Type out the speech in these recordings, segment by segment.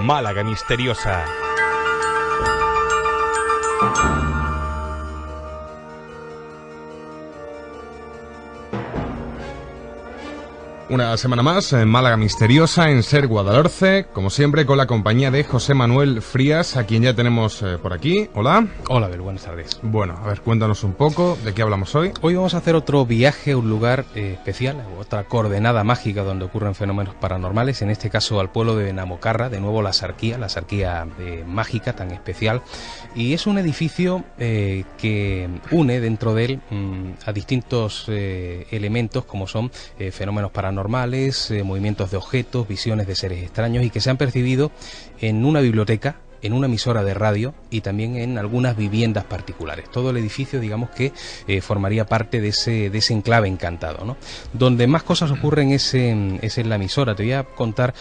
Málaga Misteriosa. Una semana más en Málaga Misteriosa, en Ser Guadalhorce, como siempre con la compañía de José Manuel Frías, a quien ya tenemos por aquí. Hola. Hola, Abel, buenas tardes. Bueno, a ver, cuéntanos un poco, ¿de qué hablamos hoy? Hoy vamos a hacer otro viaje a un lugar especial, otra coordenada mágica donde ocurren fenómenos paranormales, en este caso al pueblo de Namocarra, de nuevo la Sarquía mágica tan especial, y es un edificio que une dentro de él a distintos elementos como son fenómenos paranormales, movimientos de objetos, visiones de seres extraños y que se han percibido en una biblioteca, en una emisora de radio y también en algunas viviendas particulares. Todo el edificio, digamos que formaría parte de ese enclave encantado, ¿no? Donde más cosas ocurren es en la emisora. Te voy a contar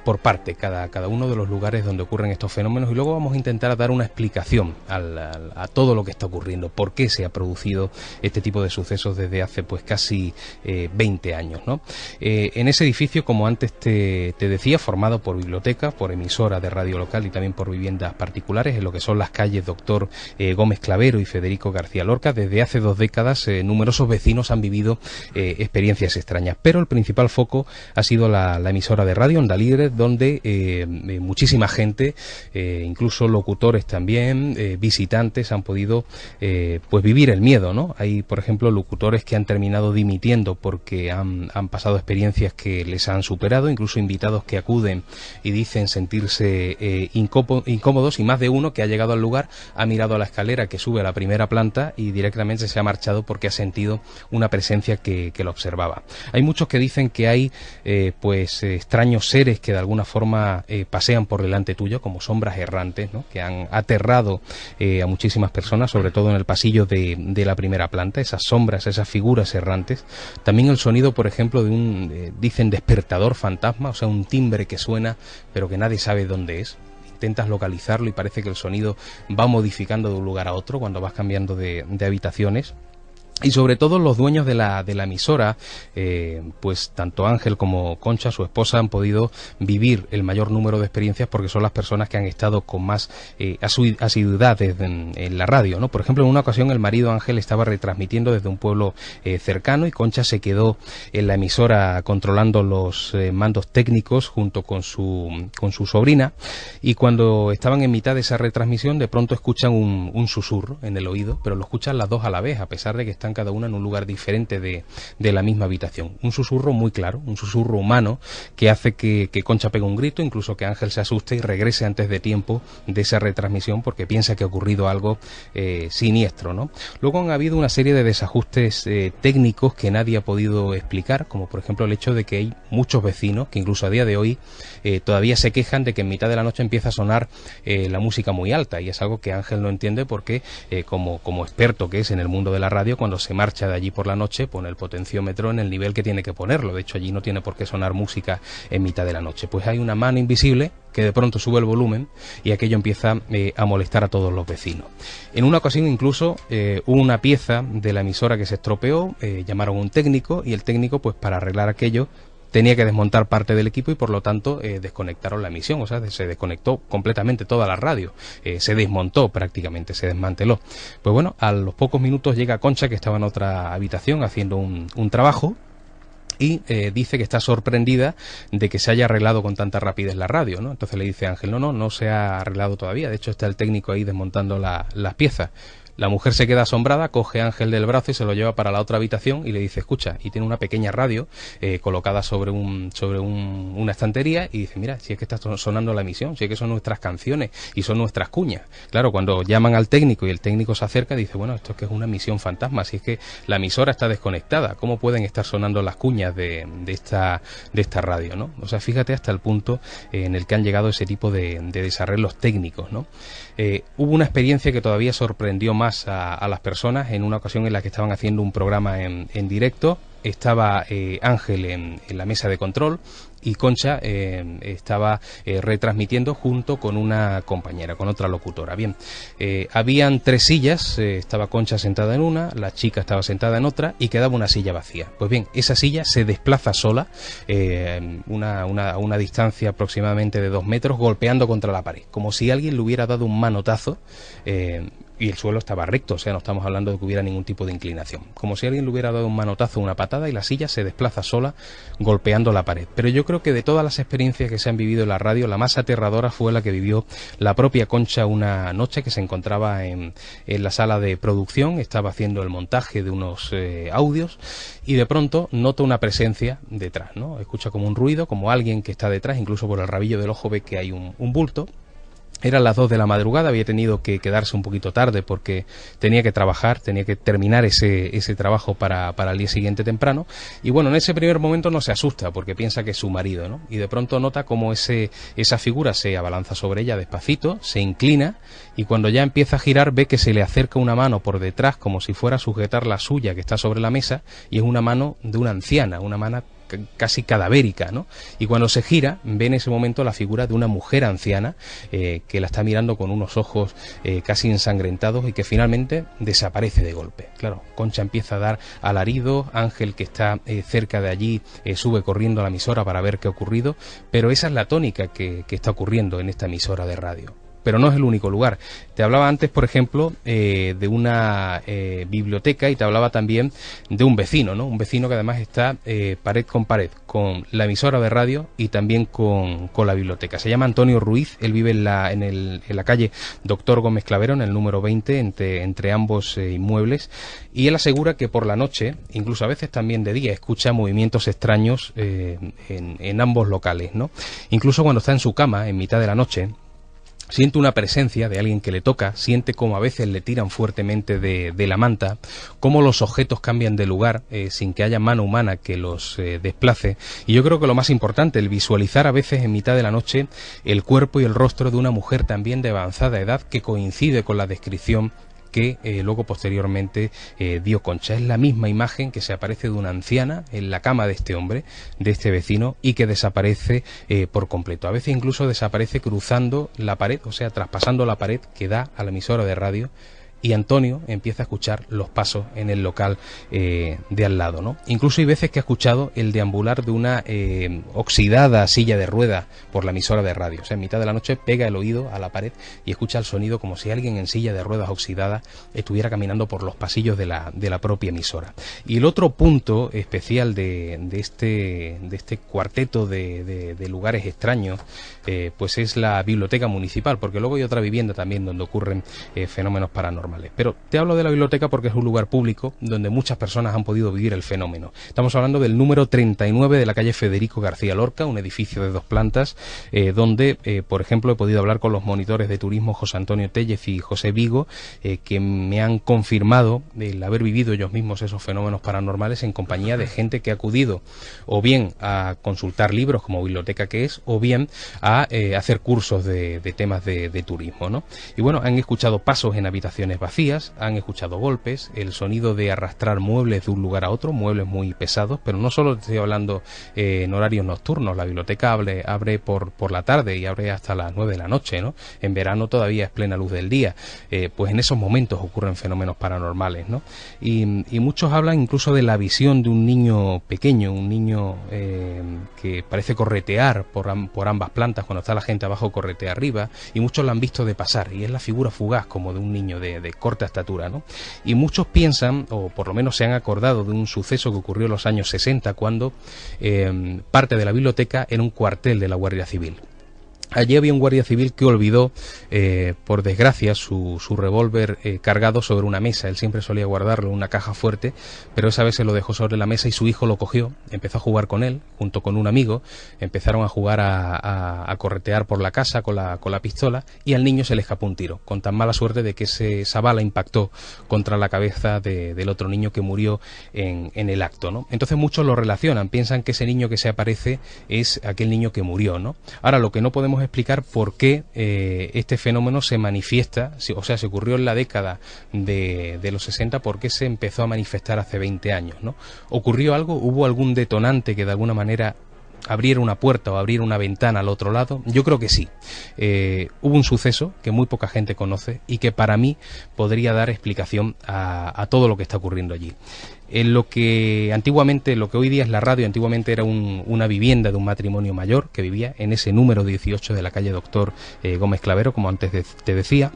por parte cada uno de los lugares donde ocurren estos fenómenos y luego vamos a intentar dar una explicación a todo lo que está ocurriendo, por qué se ha producido este tipo de sucesos desde hace pues casi 20 años, ¿no? En ese edificio, como antes te decía, formado por biblioteca, por emisora de radio local y también por viviendas particulares, en lo que son las calles Doctor Gómez Clavero y Federico García Lorca, desde hace 2 décadas numerosos vecinos han vivido experiencias extrañas, pero el principal foco ha sido la emisora de radio Onda Libre, donde muchísima gente, incluso locutores también, visitantes, han podido pues vivir el miedo, ¿no? Hay, por ejemplo, locutores que han terminado dimitiendo porque han pasado experiencias que les han superado, incluso invitados que acuden y dicen sentirse incómodos, y más de uno que ha llegado al lugar, ha mirado a la escalera que sube a la primera planta y directamente se ha marchado porque ha sentido una presencia que lo observaba. Hay muchos que dicen que hay extraños seres que de alguna forma pasean por delante tuyo como sombras errantes, ¿no? Que han aterrado a muchísimas personas, sobre todo en el pasillo de la primera planta, esas sombras, esas figuras errantes. También el sonido, por ejemplo, de un dicen despertador fantasma, o sea, un timbre que suena pero que nadie sabe dónde es. Intentas localizarlo y parece que el sonido va modificando de un lugar a otro cuando vas cambiando de habitaciones. Y sobre todo los dueños de la emisora, pues tanto Ángel como Concha, su esposa, han podido vivir el mayor número de experiencias porque son las personas que han estado con más asiduidad en la radio, ¿no? Por ejemplo, en una ocasión el marido Ángel estaba retransmitiendo desde un pueblo cercano y Concha se quedó en la emisora controlando los mandos técnicos junto con su sobrina, y cuando estaban en mitad de esa retransmisión de pronto escuchan un susurro en el oído, pero lo escuchan las dos a la vez, a pesar de que están cada una en un lugar diferente de la misma habitación. Un susurro muy claro, un susurro humano que hace que Concha pegue un grito, incluso que Ángel se asuste y regrese antes de tiempo de esa retransmisión porque piensa que ha ocurrido algo siniestro, ¿no? Luego han habido una serie de desajustes técnicos que nadie ha podido explicar, como por ejemplo el hecho de que hay muchos vecinos que incluso a día de hoy todavía se quejan de que en mitad de la noche empieza a sonar la música muy alta, y es algo que Ángel no entiende porque como experto que es en el mundo de la radio, cuando se marcha de allí por la noche pone el potenciómetro en el nivel que tiene que ponerlo. De hecho, allí no tiene por qué sonar música en mitad de la noche. Pues hay una mano invisible que de pronto sube el volumen y aquello empieza a molestar a todos los vecinos. En una ocasión incluso hubo una pieza de la emisora que se estropeó, llamaron a un técnico y el técnico, pues para arreglar aquello, tenía que desmontar parte del equipo y por lo tanto desconectaron la emisión, o sea, se desconectó completamente toda la radio, se desmontó prácticamente, se desmanteló. Pues bueno, a los pocos minutos llega Concha, que estaba en otra habitación haciendo un trabajo, y dice que está sorprendida de que se haya arreglado con tanta rapidez la radio, ¿no? Entonces le dice a Ángel, no se ha arreglado todavía, de hecho está el técnico ahí desmontando las piezas. La mujer se queda asombrada, coge a Ángel del brazo y se lo lleva para la otra habitación y le dice, escucha, y tiene una pequeña radio colocada sobre una estantería, y dice, mira, si es que está sonando la emisión, si es que son nuestras canciones y son nuestras cuñas. Claro, cuando llaman al técnico y el técnico se acerca, dice, bueno, esto es que es una emisión fantasma, si es que la emisora está desconectada, ¿cómo pueden estar sonando las cuñas de esta radio, ¿no? O sea, fíjate hasta el punto en el que han llegado ese tipo de desarreglos técnicos, ¿no? Hubo una experiencia que todavía sorprendió más más a las personas en una ocasión en la que estaban haciendo un programa en directo. Estaba Ángel en la mesa de control y Concha estaba retransmitiendo junto con una compañera, con otra locutora. Bien, habían 3 sillas, estaba Concha sentada en una, la chica estaba sentada en otra y quedaba una silla vacía. Pues bien, esa silla se desplaza sola a una distancia aproximadamente de 2 metros, golpeando contra la pared, como si alguien le hubiera dado un manotazo. Y el suelo estaba recto, o sea, no estamos hablando de que hubiera ningún tipo de inclinación. Como si alguien le hubiera dado un manotazo, una patada, y la silla se desplaza sola golpeando la pared. Pero yo creo que de todas las experiencias que se han vivido en la radio, la más aterradora fue la que vivió la propia Concha una noche que se encontraba en la sala de producción, estaba haciendo el montaje de unos audios y de pronto nota una presencia detrás, ¿no? Escucha como un ruido, como alguien que está detrás, incluso por el rabillo del ojo ve que hay un bulto. Eran las 2 de la madrugada, había tenido que quedarse un poquito tarde porque tenía que trabajar, tenía que terminar ese trabajo para el día siguiente temprano. Y bueno, en ese primer momento no se asusta porque piensa que es su marido, ¿no? Y de pronto nota como esa figura se abalanza sobre ella despacito, se inclina y cuando ya empieza a girar ve que se le acerca una mano por detrás como si fuera a sujetar la suya que está sobre la mesa y es una mano de una anciana, una mano casi cadavérica, ¿no? Y cuando se gira, ve en ese momento la figura de una mujer anciana que la está mirando con unos ojos casi ensangrentados y que finalmente desaparece de golpe. Claro, Concha empieza a dar alaridos, Ángel, que está cerca de allí, sube corriendo a la emisora para ver qué ha ocurrido, pero esa es la tónica que está ocurriendo en esta emisora de radio. Pero no es el único lugar. Te hablaba antes, por ejemplo, de una biblioteca y te hablaba también de un vecino, ¿no? Un vecino que además está pared con la emisora de radio y también con la biblioteca. Se llama Antonio Ruiz, él vive en la calle Doctor Gómez Clavero, en el número 20, entre ambos inmuebles, y él asegura que por la noche, incluso a veces también de día, escucha movimientos extraños en ambos locales, ¿no? Incluso cuando está en su cama, en mitad de la noche, siente una presencia de alguien que le toca, siente como a veces le tiran fuertemente de la manta, cómo los objetos cambian de lugar sin que haya mano humana que los desplace. Y yo creo que lo más importante, el visualizar a veces en mitad de la noche el cuerpo y el rostro de una mujer también de avanzada edad que coincide con la descripción que luego posteriormente dio Concha. Es la misma imagen que se aparece de una anciana en la cama de este hombre, de este vecino, y que desaparece por completo. A veces incluso desaparece cruzando la pared, o sea, traspasando la pared que da a la emisora de radio, y Antonio empieza a escuchar los pasos en el local de al lado, ¿no? Incluso hay veces que ha escuchado el deambular de una oxidada silla de ruedas por la emisora de radio. O sea, en mitad de la noche pega el oído a la pared y escucha el sonido como si alguien en silla de ruedas oxidada estuviera caminando por los pasillos de la propia emisora. Y el otro punto especial de este cuarteto de lugares extraños, pues es la biblioteca municipal, porque luego hay otra vivienda también donde ocurren fenómenos paranormales. Pero te hablo de la biblioteca porque es un lugar público donde muchas personas han podido vivir el fenómeno. Estamos hablando del número 39 de la calle Federico García Lorca, un edificio de 2 plantas, donde, por ejemplo, he podido hablar con los monitores de turismo José Antonio Tellez y José Vigo, que me han confirmado el haber vivido ellos mismos esos fenómenos paranormales en compañía de gente que ha acudido o bien a consultar libros como biblioteca que es, o bien a hacer cursos de temas de turismo, ¿no? Y bueno, han escuchado pasos en habitaciones vacías, han escuchado golpes, el sonido de arrastrar muebles de un lugar a otro, muebles muy pesados, pero no solo estoy hablando en horarios nocturnos, la biblioteca abre por la tarde y abre hasta las 9 de la noche, ¿no? En verano todavía es plena luz del día, pues en esos momentos ocurren fenómenos paranormales, ¿no? Y muchos hablan incluso de la visión de un niño pequeño, un niño que parece corretear por ambas plantas, cuando está la gente abajo corretea arriba, y muchos la han visto de pasar, y es la figura fugaz como de un niño de corta estatura, ¿no? Y muchos piensan, o por lo menos se han acordado de un suceso que ocurrió en los años 60, cuando parte de la biblioteca era un cuartel de la Guardia Civil. Allí había un guardia civil que olvidó, por desgracia, su revólver cargado sobre una mesa. Él siempre solía guardarlo en una caja fuerte, pero esa vez se lo dejó sobre la mesa y su hijo lo cogió, empezó a jugar con él, junto con un amigo, empezaron a jugar a corretear por la casa con la pistola, y al niño se le escapó un tiro, con tan mala suerte de que esa bala impactó contra la cabeza del otro niño que murió en el acto, ¿no? Entonces muchos lo relacionan, piensan que ese niño que se aparece es aquel niño que murió, ¿no? Ahora, lo que no podemos explicar por qué este fenómeno se manifiesta, o sea, se ocurrió en la década de los 60, por qué se empezó a manifestar hace 20 años, ¿no? ¿Ocurrió algo? ¿Hubo algún detonante que de alguna manera abriera una puerta o abriera una ventana al otro lado? Yo creo que sí. Hubo un suceso que muy poca gente conoce y que para mí podría dar explicación a todo lo que está ocurriendo allí. En lo que antiguamente, lo que hoy día es la radio, antiguamente era una vivienda de un matrimonio mayor que vivía en ese número 18 de la calle Doctor Gómez Clavero, como antes te decía.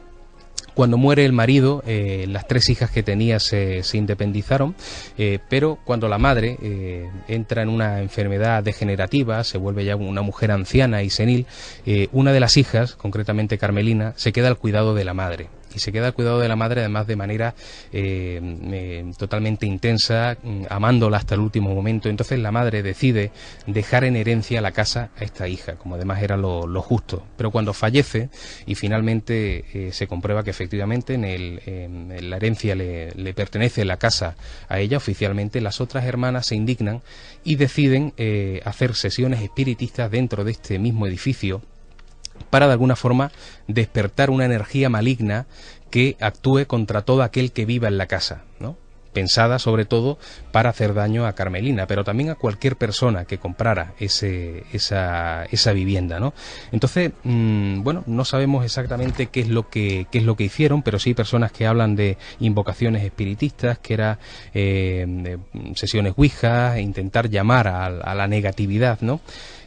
Cuando muere el marido, las 3 hijas que tenía se independizaron, pero cuando la madre entra en una enfermedad degenerativa, se vuelve ya una mujer anciana y senil, una de las hijas, concretamente Carmelina, se queda al cuidado de la madre. Y se queda al cuidado de la madre, además de manera totalmente intensa, amándola hasta el último momento. Entonces la madre decide dejar en herencia la casa a esta hija, como además era lo justo. Pero cuando fallece y finalmente se comprueba que efectivamente en la herencia le pertenece la casa a ella oficialmente, las otras hermanas se indignan y deciden hacer sesiones espiritistas dentro de este mismo edificio, para de alguna forma despertar una energía maligna que actúe contra todo aquel que viva en la casa, ¿no? Pensada sobre todo para hacer daño a Carmelina, pero también a cualquier persona que comprara esa vivienda, ¿no? Entonces, bueno, no sabemos exactamente qué es lo que hicieron, pero sí personas que hablan de invocaciones espiritistas, que era sesiones ouija, intentar llamar a la negatividad, ¿no?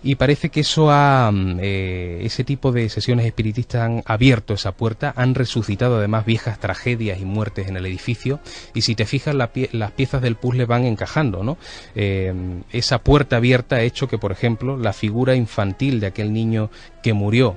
Y parece que ese tipo de sesiones espiritistas han abierto esa puerta, han resucitado además viejas tragedias y muertes en el edificio, y si te fijas las piezas del puzzle van encajando, ¿no? Esa puerta abierta ha hecho que, por ejemplo, la figura infantil de aquel niño que murió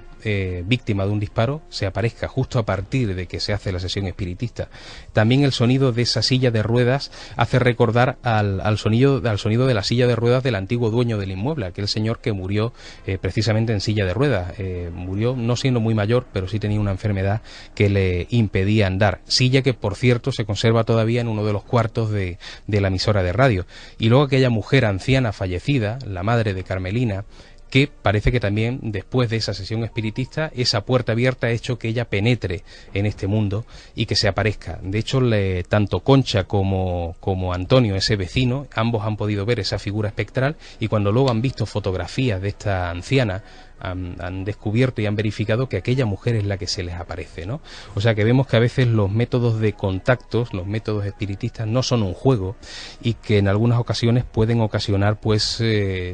víctima de un disparo se aparezca justo a partir de que se hace la sesión espiritista. También el sonido de esa silla de ruedas hace recordar al sonido de la silla de ruedas del antiguo dueño del inmueble, aquel señor que murió precisamente en silla de ruedas. Murió no siendo muy mayor, pero sí tenía una enfermedad que le impedía andar. Silla que, por cierto, se conserva todavía en uno de los cuartos de la emisora de radio. Y luego aquella mujer anciana fallecida, la madre de Carmelina, que parece que también después de esa sesión espiritista esa puerta abierta ha hecho que ella penetre en este mundo y que se aparezca. De hecho, tanto Concha como Antonio, ese vecino, ambos han podido ver esa figura espectral, y cuando luego han visto fotografías de esta anciana han descubierto y han verificado que aquella mujer es la que se les aparece, ¿no? O sea que vemos que a veces los métodos de contactos, los métodos espiritistas no son un juego, y que en algunas ocasiones pueden ocasionar pues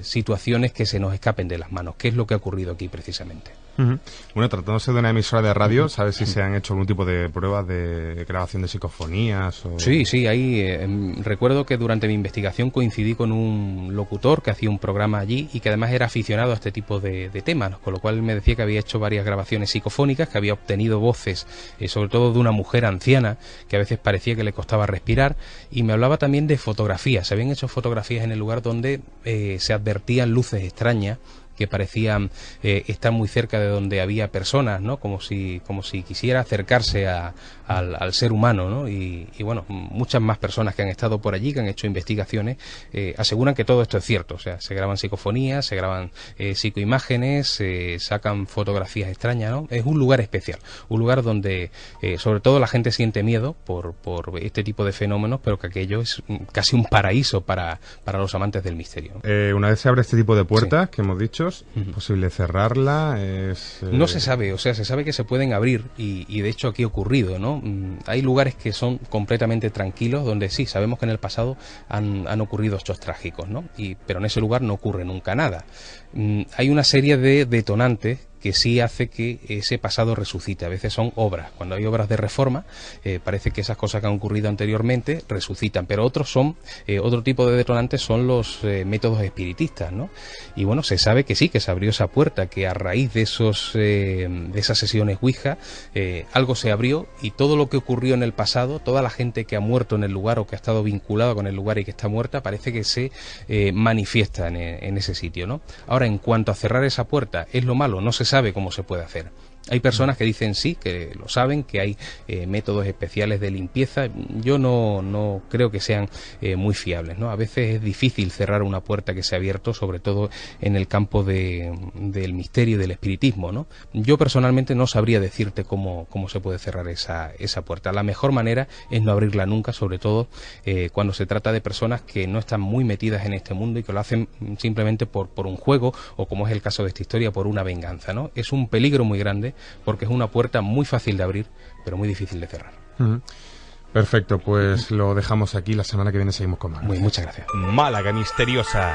situaciones que se nos escapen de las manos, que es lo que ha ocurrido aquí precisamente. Bueno, tratándose de una emisora de radio, ¿sabes si se han hecho algún tipo de pruebas de grabación de psicofonías? O... Sí, ahí recuerdo que durante mi investigación coincidí con un locutor que hacía un programa allí y que además era aficionado a este tipo de temas, con lo cual me decía que había hecho varias grabaciones psicofónicas, que había obtenido voces, sobre todo de una mujer anciana, que a veces parecía que le costaba respirar, y me hablaba también de fotografías. Se habían hecho fotografías en el lugar donde se advertían luces extrañas que parecían estar muy cerca de donde había personas, ¿no? Como si quisiera acercarse al ser humano, ¿no? Y bueno, muchas más personas que han estado por allí, que han hecho investigaciones, aseguran que todo esto es cierto. O sea, se graban psicofonías, se graban psicoimágenes, se sacan fotografías extrañas, ¿no? Es un lugar especial, un lugar donde sobre todo la gente siente miedo por este tipo de fenómenos, pero que aquello es casi un paraíso para los amantes del misterio. Una vez se abre este tipo de puertas, sí, que hemos dicho, ¿es posible cerrarla? No se sabe, o sea, se sabe que se pueden abrir, y de hecho aquí ha ocurrido, ¿no? Hay lugares que son completamente tranquilos, donde sí, sabemos que en el pasado han ocurrido hechos trágicos, ¿no? Pero en ese lugar no ocurre nunca nada. Hay una serie de detonantes que sí hace que ese pasado resucite. A veces son obras. Cuando hay obras de reforma, parece que esas cosas que han ocurrido anteriormente resucitan, pero otros son, otro tipo de detonantes son los métodos espiritistas, ¿no? Y bueno, se sabe que sí, que se abrió esa puerta, que a raíz de esas sesiones ouija, algo se abrió, y todo lo que ocurrió en el pasado, toda la gente que ha muerto en el lugar o que ha estado vinculada con el lugar y que está muerta, parece que se manifiesta en ese sitio, ¿no? Ahora, en cuanto a cerrar esa puerta, ¿es lo malo? No se sabe cómo se puede hacer. Hay personas que dicen sí, que lo saben, que hay métodos especiales de limpieza. Yo no creo que sean muy fiables, ¿no? A veces es difícil cerrar una puerta que se ha abierto, sobre todo en el campo del misterio y del espiritismo, ¿no? Yo personalmente no sabría decirte cómo se puede cerrar esa puerta. La mejor manera es no abrirla nunca, sobre todo cuando se trata de personas que no están muy metidas en este mundo y que lo hacen simplemente por un juego, o como es el caso de esta historia, por una venganza, ¿no? Es un peligro muy grande porque es una puerta muy fácil de abrir, pero muy difícil de cerrar. Perfecto, pues lo dejamos aquí. La semana que viene seguimos con más. Muchas gracias. Málaga Misteriosa.